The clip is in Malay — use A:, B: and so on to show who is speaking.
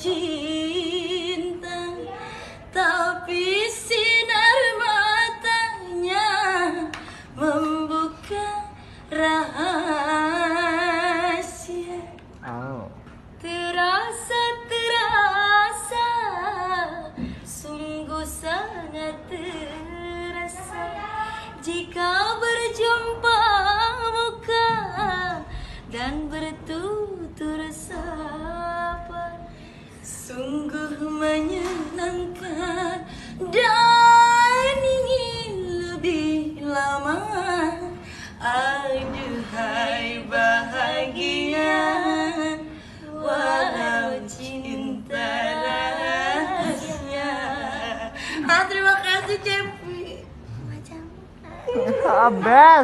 A: cinta, tapi sinar matanya membuka rahasia. Terasa, sungguh sangat terasa jika berjumpa muka dan bertutur sapa. Sungguh menyenangkan dan ingin lebih lama. Aduhai bahagia, walau cinta rahasia. Terima kasih Cepi.
B: Abes.